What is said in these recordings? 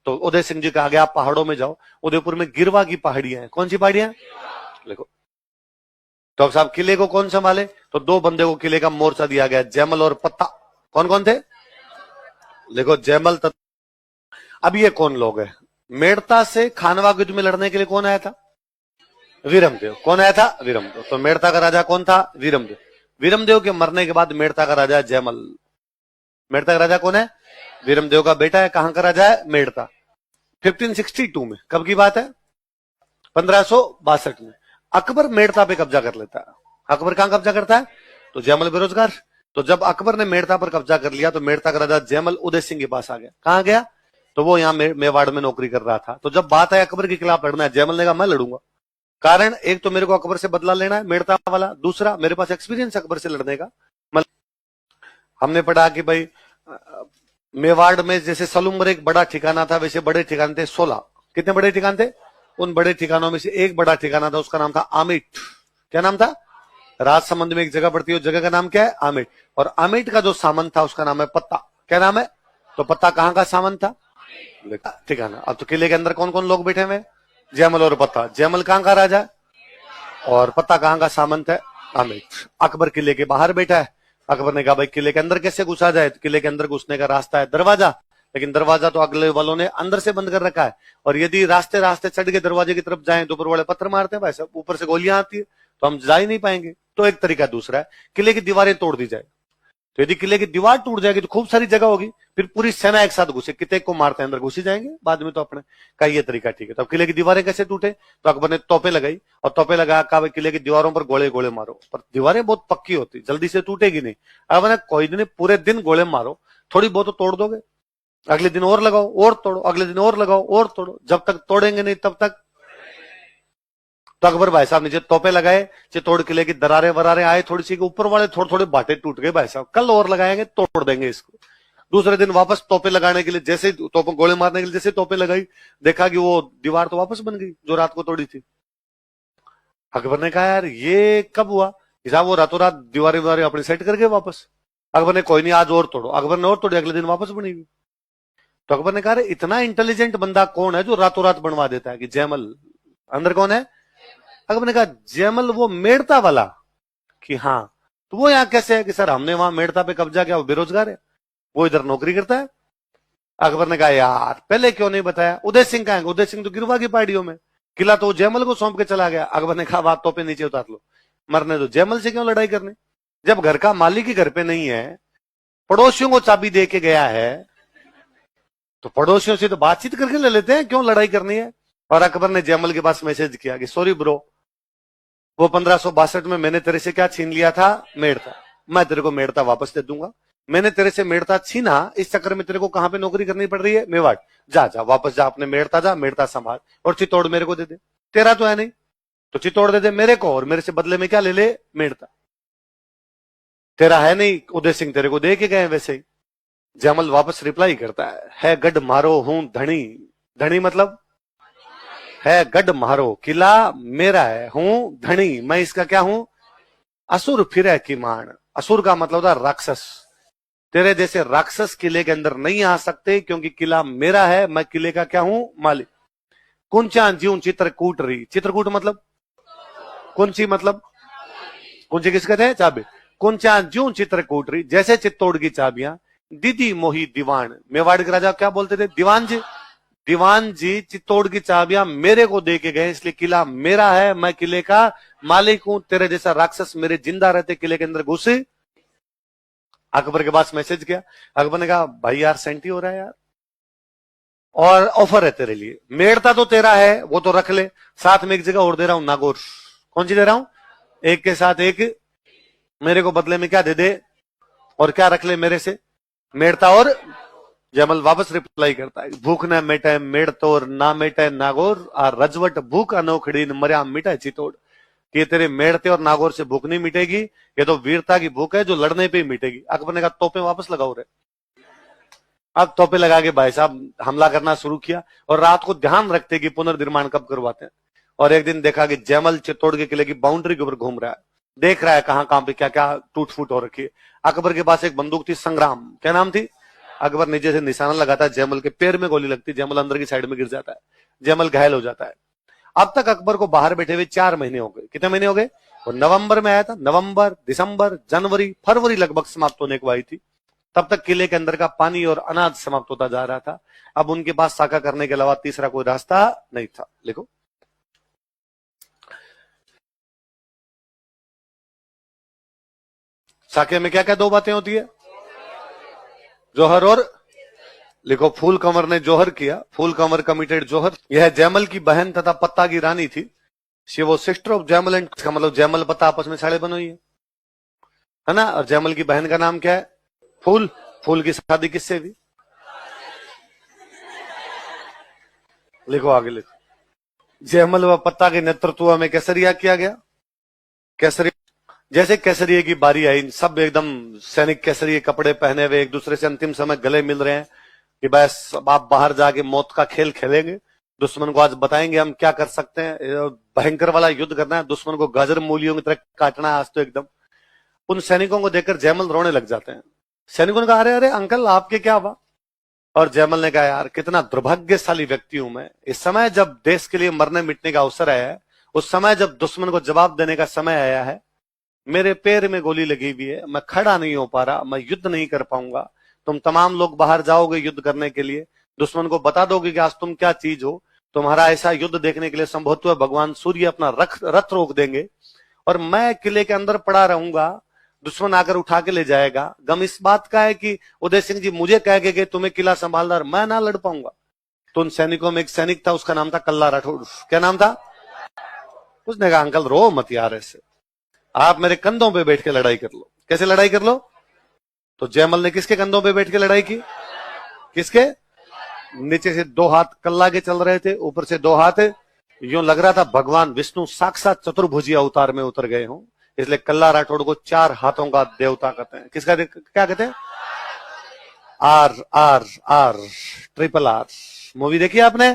तो उदय सिंह जी कहा गया आप पहाड़ों में जाओ, उदयपुर में गिरवा की पहाड़ियां हैं। कौन सी पहाड़ियां? देखो डॉक्टर साहब किले को कौन संभाले? तो दो बंदे को किले का मोर्चा दिया गया, जैमल और पत्ता। कौन कौन थे? देखो जैमल अब ये कौन लोग है? मेड़ता से खानवा युद्ध में लड़ने के लिए कौन आया था? वीरमदेव। कौन आया था? वीरमदेव। तो मेड़ता का राजा कौन था? वीरमदेव। वीरमदेव के मरने के बाद मेड़ता का राजा जैमल। मेड़ता का राजा कौन है? वीरमदेव का बेटा है। कहां का राजा है? मेड़ता। 1562 में, कब की बात है? 1562 में अकबर मेड़ता पे कब्जा कर लेता है। अकबर कहां कब्जा करता है? तो जैमल बेरोजगार। तो जब अकबर ने मेड़ता पर कब्जा कर लिया तो मेड़ता का राजा जैमल उदय सिंह के पास आ गया। कहां गया? तो वो यहाँ मेवाड़ में नौकरी कर रहा था। तो जब बात है अकबर के खिलाफ लड़ना है, जैमल ने कहा मैं लड़ूंगा। कारण एक तो मेरे को अकबर से बदला लेना है, मेड़ता वाला। दूसरा मेरे पास एक्सपीरियंस अकबर से लड़ने का। हमने पढ़ा कि भाई मेवाड़ में जैसे सलूमर एक बड़ा ठिकाना था, वैसे बड़े ठिकाने थे 16। कितने बड़े ठिकाने थे? उन बड़े ठिकानों में से एक बड़ा ठिकाना था, उसका नाम था आमेट। क्या नाम था? राजसमंद में एक जगह पड़ती है, उस जगह का नाम क्या है? आमेट। और आमेट का जो सामंत था उसका नाम है पत्ता। क्या नाम है? तो पत्ता कहां का सामंत था? ठिकाना। अब तो किले के अंदर कौन कौन लोग बैठे हुए? जैमल और पत्ता। जैमल कहां का राजा है और पत्ता कहां का सामंत है? आमेट। अकबर किले के बाहर बैठा है। अकबर ने कहा भाई किले के अंदर कैसे घुसा जाए? तो किले के अंदर घुसने का रास्ता है दरवाजा, लेकिन दरवाजा तो अगले वालों ने अंदर से बंद कर रखा है। और यदि रास्ते रास्ते चढ़ के दरवाजे की तरफ जाएं तो ऊपर वाले पत्थर मारते हैं भाई साहब, ऊपर से गोलियां आती है, तो हम जा ही नहीं पाएंगे। तो एक तरीका दूसरा है, किले की दीवारें तोड़ दी जाए। तो यदि किले की दीवार टूट जाएगी तो खूब सारी जगह होगी, फिर पूरी सेना एक साथ घुसे, कितने को मारते हैं अंदर घुस ही जाएंगे बाद में। तो अपने का ये तरीका ठीक है। तो किले की दीवारें कैसे टूटे? तो अकबर ने तोपे लगाई और तोपे लगा कहा किले की दीवारों पर गोले गोले मारो। पर दीवारें बहुत पक्की होती, जल्दी से टूटेगी नहीं। अब ना कोई नहीं, पूरे दिन गोले मारो, थोड़ी बहुत तो तोड़ दोगे, अगले दिन और लगाओ और तोड़ो, अगले दिन और लगाओ और तोड़ो, जब तक तोड़ेंगे नहीं तब तक। तो अकबर भाई साहब नीचे तोपे लगाए, चित्तौड़ किले की दरारे वरारे आए थोड़ी सी, ऊपर वाले थोड़े थोड़े बाटे टूट गए भाई साहब, कल और लगाएंगे तोड़ देंगे इसको। दूसरे दिन वापस तोपे लगाने के लिए जैसे तोप गोले मारने के लिए जैसे तोपे लगाई, देखा कि वो दीवार तो वापस बन गई जो रात को तोड़ी थी। अकबर ने कहा यार ये कब हुआ? साहब वो रातों रात दीवारें दीवारें अपने सेट करके वापस। अकबर ने कोई नहीं आज और तोड़ो। अकबर ने और तोड़ी, अगले दिन वापस बनेगी। तो अकबर ने कहा इतना इंटेलिजेंट बंदा कौन है जो रातों रात बनवा देता है? कि जैमल। अंदर कौन है? अकबर ने कहा जैमल वो मेड़ता वाला। कि हाँ। तो वो यहाँ कैसे है? कि सर हमने वहां मेड़ता पे कब्जा किया, वो बेरोजगार है, वो इधर नौकरी करता है। अकबर ने कहा यार पहले क्यों नहीं बताया? उदय सिंह कहां? उदय सिंह तो गिरवा की पहाड़ियों में, किला तो जैमल को सौंप के चला गया। अकबर ने कहा बात तो पे नीचे उतार लो, मरने दो, जैमल से क्यों लड़ाई करनी? जब घर का मालिक ही घर पे नहीं है, पड़ोसियों को चाबी दे के गया है, तो पड़ोसियों से तो बातचीत करके ले लेते हैं, क्यों लड़ाई करनी है? और अकबर ने जैमल के पास मैसेज किया कि सॉरी ब्रो, वो 1562 में मैंने तेरे से क्या छीन लिया था? मेड़ता। मैं तेरे को मेड़ता वापस दे दूंगा। मैंने तेरे से मेड़ता छीना, इस चक्कर में तेरे को कहां पे नौकरी करनी पड़ रही है? मेवाड़। जा जा वापस जा, अपने मेड़ता जा, मेड़ता संभाल, और चित्तौड़ मेरे को दे दे। तेरा तो है नहीं, तो चित्तौड़ दे दे मेरे को, और मेरे से बदले में क्या ले ले? मेड़ता। तेरा है नहीं, उदय सिंह तेरे को दे के गए वैसे ही। जैमल वापस रिप्लाई करता है गढ़ मारो हूं धनी। धनी मतलब है गढ़ मारो, किला मेरा है, हूं धनी, मैं इसका क्या हूं? असुर फिरे की मान। असुर का मतलब होता राक्षस। तेरे जैसे राक्षस किले के अंदर नहीं आ सकते, क्योंकि किला मेरा है, मैं किले का क्या हूं? मालिक। कुंचा ज्यूं चित्रकूट रही। चित्रकूट मतलब कुंची, मतलब कुंची किस कहते हैं? चाबी। कुंचा ज्यूं चित्रकूट रही, जैसे चित्तौड़ की चाबियां दीदी मोही दीवान। मेवाड़ के राजा क्या बोलते थे? दीवान जी। दीवान जी चित्तौड़ की चाबियां मेरे को दे के गए, इसलिए किला मेरा है, मैं किले का मालिक हूं। तेरे जैसा राक्षस मेरे जिंदा रहते किले के अंदर घुसे। अकबर के पास मैसेज किया। अकबर ने कहा भाई यार सेंटी हो रहा है यार, और ऑफर है तेरे लिए, मेड़ता तो तेरा है वो तो रख ले, साथ में एक जगह और दे रहा हूं, नागौर। कौन सी दे रहा हूं? एक के साथ एक। मेरे को बदले में क्या दे दे? और क्या रख ले मेरे से? मेड़ता और। जैमल वापस रिप्लाई करता है भूख न मिटे मेड़तोर, ना मिटे नागौर, आ रजवट भूख अनोखड़ी मर्या मिटे चित्तौड़। कि तेरे मेड़ते और नागौर से भूख नहीं मिटेगी, ये तो वीरता की भूख है जो लड़ने पे ही मिटेगी। अकबर ने कहा तोपे वापस लगाओ रे। अब तोपे लगा के भाई साहब हमला करना शुरू किया, और रात को ध्यान रखते कि पुनर्निर्माण कब करवाते हैं। और एक दिन देखा कि जैमल चित्तौड़ के किले की बाउंड्री के ऊपर घूम रहा है, देख रहा है कहां कहां पे क्या क्या टूट फूट हो रखी है। अकबर के पास एक बंदूक थी संग्राम। क्या नाम थी? अकबर नीचे से निशाना लगाता है, जयमल के पैर में गोली लगती है, जयमल अंदर की साइड में गिर जाता है, जयमल घायल हो जाता है। अब तक अकबर को बाहर बैठे हुए 4 महीने हो गए। कितने महीने हो गए? वो नवंबर में आया था, नवंबर, दिसंबर, जनवरी, फरवरी लगभग समाप्त होने को आई थी। तब तक किले के अंदर का पानी और अनाज समाप्त होता जा रहा था। अब उनके पास साका करने के अलावा तीसरा कोई रास्ता नहीं था। लिखो, साके में क्या क्या 2 बातें होती है? जौहर और, लिखो, फूल कंवर ने जौहर किया, फूल कंवर कमिटेड जौहर। यह जयमल की बहन तथा पत्ता की रानी थी। शी वो सिस्टर ऑफ जयमल एंड, इसका मतलब जयमल पत्ता आपस में साड़े बनो है ना। और जयमल की बहन का नाम क्या है? फूल। फूल की शादी किससे हुई? लिखो आगे, लिखो, जयमल व पत्ता के नेतृत्व में केसरिया किया गया। केसरिया, जैसे केसरिया की बारी आई, सब एकदम सैनिक केसरिया कपड़े पहने हुए एक दूसरे से अंतिम समय गले मिल रहे हैं कि बस आप बाहर जाके मौत का खेल खेलेंगे, दुश्मन को आज बताएंगे हम क्या कर सकते हैं, भयंकर वाला युद्ध करना है, दुश्मन को गाजर मूलियों की तरह काटना है आज तो एकदम। उन सैनिकों को देखकर जयमल रोने लग जाते हैं। सैनिकों ने कहा, अरे अरे अंकल, आपके क्या हुआ? और जयमल ने कहा, यार कितना दुर्भाग्यशाली व्यक्ति हूं मैं। इस समय जब देश के लिए मरने मिटने का अवसर आया है, उस समय जब दुश्मन को जवाब देने का समय आया है, मेरे पैर में गोली लगी हुई है, मैं खड़ा नहीं हो पा रहा, मैं युद्ध नहीं कर पाऊंगा। तुम तमाम लोग बाहर जाओगे युद्ध करने के लिए, दुश्मन को बता दोगे कि आज तुम क्या चीज हो, तुम्हारा ऐसा युद्ध देखने के लिए संभवतः भगवान सूर्य अपना रथ रोक देंगे और मैं किले के अंदर पड़ा रहूंगा, दुश्मन आकर उठा के ले जाएगा। गम इस बात का है कि उदय सिंह जी मुझे कह गए कि तुम्हें किला संभालना, मैं ना लड़ पाऊंगा। तो उन सैनिकों में एक सैनिक था, उसका नाम था कल्ला राठौड़। क्या नाम था? उसने कहा, अंकल रो मत यार, ऐसे आप मेरे कंधों पे बैठ के लड़ाई कर लो। कैसे लड़ाई कर लो? तो जयमल ने किसके कंधों पे बैठ के लड़ाई की? किसके? नीचे से 2 हाथ कल्ला के चल रहे थे, ऊपर से 2 हाथ, यूं लग रहा था भगवान विष्णु साक्षात चतुर्भुजी अवतार में उतर गए हों। इसलिए कल्ला राठौड़ को 4 हाथों का देवता कहते हैं। किसका क्या कहते हैं? R R R, triple R. Movie देखी आपने?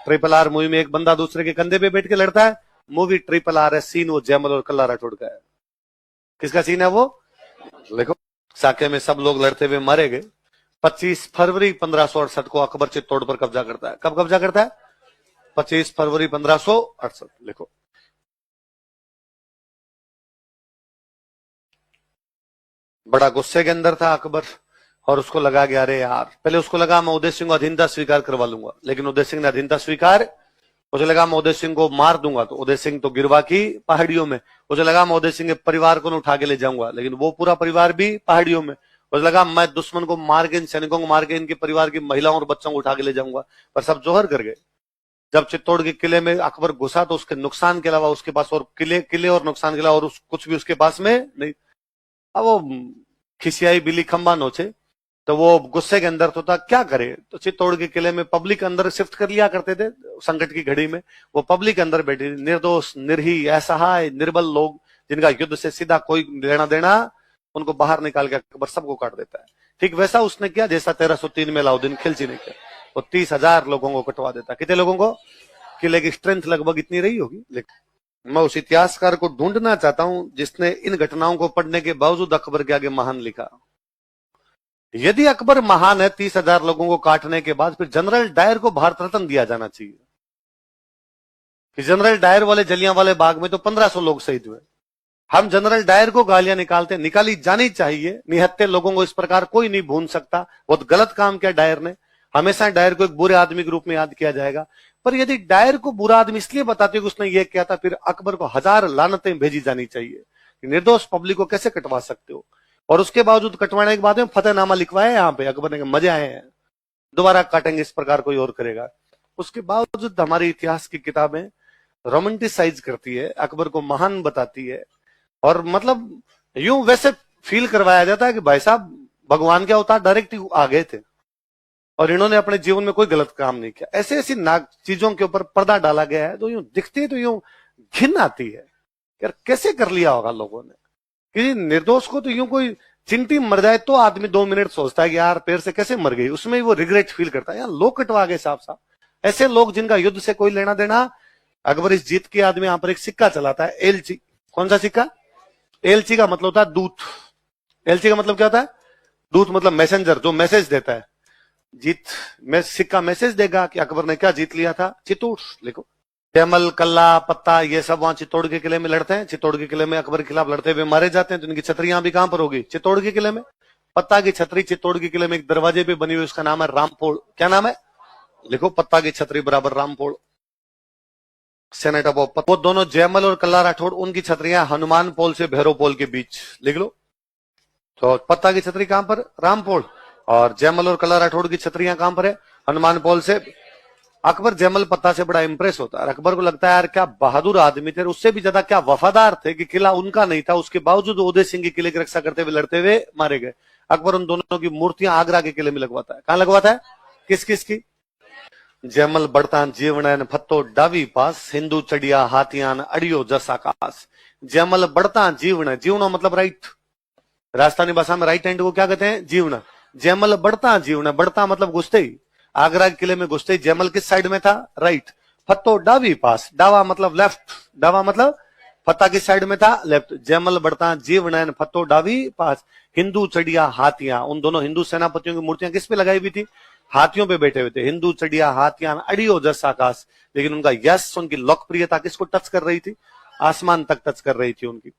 ट्रिपल आर मूवी में एक बंदा दूसरे के कंधे पे बैठ के लड़ता है। मूवी ट्रिपल आर है, सीन वो जयमल और कल्ला राठौड़ का है। किसका सीन है वो? देखो, साके में सब लोग लड़ते हुए मारे गए। 25 फरवरी 1568 को अकबर चित्तौड़ पर कब्जा करता है। कब कब्जा करता है? 25 फरवरी 1568। लिखो, बड़ा गुस्से के अंदर था अकबर और उसको लगा कि अरे यार, पहले उसको लगा मैं उदय सिंह को अधीनता स्वीकार करवा लूंगा, लेकिन उदय सिंह ने अधीनता स्वीकार, उसे लगा मैं उदय सिंह को मार दूंगा, तो उदय सिंह तो गिरवा की पहाड़ियों में। उसे लगा मैं उदय सिंह के परिवार को उठा के ले जाऊंगा, लेकिन वो पूरा परिवार भी पहाड़ियों में। उसे लगा मैं दुश्मन को मार के, इन सैनिकों को मार के इनके परिवार की महिलाओं और बच्चों को उठा के ले जाऊंगा, पर सब जोहर कर गए। जब चित्तौड़ के किले में अकबर घुसा तो उसके नुकसान के अलावा उसके पास और किले और नुकसान के अलावा और कुछ भी उसके पास में नहीं। अब वो खिसियाई बिल्ली खंबा नोचे, तो वो गुस्से के अंदर तो था, क्या करे। तो चित्तौड़ के किले में पब्लिक अंदर शिफ्ट कर लिया करते थे संकट की घड़ी में। वो पब्लिक अंदर बैठी, निर्दोष, निर्ही, असहाय, निर्बल लोग जिनका युद्ध से सीधा कोई लेना देना, उनको बाहर निकाल के अकबर सबको काट देता है। ठीक वैसा उसने किया जैसा 1303 में अलाउद्दीन खिलजी ने किया। वो 30,000 लोगों को कटवा देता। कितने लोगों को? किले की स्ट्रेंथ लगभग इतनी रही होगी। लेकिन मैं उस इतिहासकार को ढूंढना चाहता हूं जिसने इन घटनाओं को पढ़ने के बावजूद अकबर के आगे महान लिखा। यदि अकबर महान है 30,000 लोगों को काटने के बाद, फिर जनरल डायर को भारत रत्न दिया जाना चाहिए। कि जनरल डायर वाले जलियांवाले बाग में तो 1500 लोग शहीद हुए। हम जनरल डायर को गालियां निकालते, निकाली जानी चाहिए। निहत्थे लोगों को इस प्रकार कोई नहीं भून सकता। बहुत गलत काम किया डायर ने। हमेशा डायर को एक बुरे आदमी के रूप में याद किया जाएगा। पर यदि डायर को बुरा आदमी इसलिए बताते हो कि उसने ये किया था, फिर अकबर को 1000 लानतें भेजी जानी चाहिए। निर्दोष पब्लिक को कैसे कटवा सकते हो? और उसके बावजूद कटवाने के बाद में फतेहनामा लिखवाया यहाँ पे अकबर ने, मजे आए हैं, दोबारा काटेंगे इस प्रकार कोई और करेगा। उसके बावजूद हमारी इतिहास की किताबें रोमांटिसाइज करती है, अकबर को महान बताती है, और मतलब यूं वैसे फील करवाया जाता है कि भाई साहब भगवान के अवतार डायरेक्ट आ गए थे और इन्होंने अपने जीवन में कोई गलत काम नहीं किया। ऐसे ऐसी चीजों के ऊपर पर्दा डाला गया है तो यूं दिखती है, तो यूं घिन आती है यार, कैसे कर लिया होगा लोगों ने। कि निर्दोष को तो यूं कोई चिंटी मर जाए तो आदमी 2 मिनट सोचता है कि यार पैर से कैसे मर गई, उसमें वो रिग्रेट फील करता है। यार लोग कटवा गए साफ साफ। ऐसे लोग जिनका युद्ध से कोई लेना देना। अकबर इस जीत के आदमी यहां पर एक सिक्का चलाता है, एलची। कौन सा सिक्का? एलची का मतलब होता है दूत। एलची का मतलब क्या होता है? दूत मतलब मैसेंजर, जो मैसेज देता है। जीत में सिक्का मैसेज देगा कि अकबर ने क्या जीत लिया था, चित्तौड़ लिखो। जयमल, कल्ला, पत्ता, ये सब वहां चित्तौड़ के किले में लड़ते हैं। चित्तौड़ के किले में अकबर के खिलाफ लड़ते हुए मारे जाते हैं, तो इनकी छतरी यहां भी कहां पर होगी, चित्तौड़ के किले में। पत्ता की छतरी चित्तौड़ के किले में एक दरवाजे पे बनी हुई, उसका नाम है रामपोल। क्या नाम है, लिखो, पत्ता की छतरी बराबर रामपोल। सेनेट ऑफ, वो दोनों जयमल और कल्ला राठौड़, उनकी छतरियां हनुमान पोल से भैरव पोल के बीच, लिख लो। तो पत्ता की छतरी कहां पर, रामपोल, और जयमल और कल्ला राठौड़ की छतरियां कहां पर है, हनुमान पोल से। अकबर जयमल पत्ता से बड़ा इंप्रेस होता है। अकबर को लगता है यार क्या बहादुर आदमी थे, उससे भी ज्यादा क्या वफादार थे कि किला उनका नहीं था, उसके बावजूद उदय सिंह के किले की रक्षा करते हुए लड़ते हुए मारे गए। अकबर उन दोनों की मूर्तियां आगरा के किले में लगवाता है। कहां लगवाता है, किस किस की, जयमल बढ़ता जीवण फत्तो डावी पास, हिंदू चढ़िया हाथियान अड़ियो जस आकाश। जयमल बढ़ता जीवण, जीवण मतलब राइट, राजस्थानी भाषा में राइट हैंड को क्या कहते हैं, जीवण। जयमल बढ़ता जीवण, बढ़ता मतलब घुसते ही, आगरा के किले में घुसते ही जयमल किस साइड में था, राइट। फत्तो डावी पास, डावा मतलब लेफ्ट, डावा मतलब फत्ता किस साइड में था, लेफ्ट। जयमल बढ़ता जीवनैन फत्तो डावी पास, हिंदू चढ़िया हाथियां, उन दोनों हिंदू सेनापतियों की मूर्तियां किस पे लगाई हुई थी, हाथियों पे बैठे हुए थे। हिंदू चढ़िया हाथियां अड़ियो जस आकाश, लेकिन उनका यश, उनकी लोकप्रियता किसको टच कर रही थी, आसमान तक टच कर रही थी उनकी।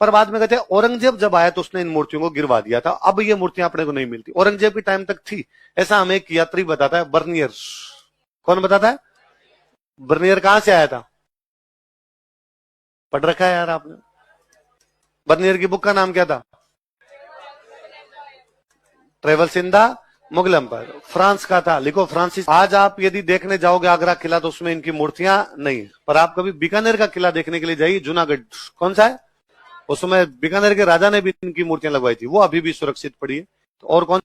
पर बाद में कहते हैं औरंगजेब जब आया तो उसने इन मूर्तियों को गिरवा दिया था। अब ये मूर्तियां अपने को नहीं मिलती, औरंगजेब के टाइम तक थी, ऐसा हमें एक यात्री बताता है, बर्नियर। कौन बताता है, बर्नियर कहां से आया था, पढ़ रखा है यार आपने। बर्नियर की बुक का नाम क्या था, travels in the Mughal empire, France का था, लिखो फ्रांसिस। आज आप यदि देखने जाओगे आगरा किला तो उसमें इनकी मूर्तियां नहीं, पर आप कभी बीकानेर का किला देखने के लिए जाइए, जूनागढ़, कौन सा है, उस समय बीकानेर के राजा ने भी इनकी मूर्तियां लगवाई थी, वो अभी भी सुरक्षित पड़ी है। तो और कौन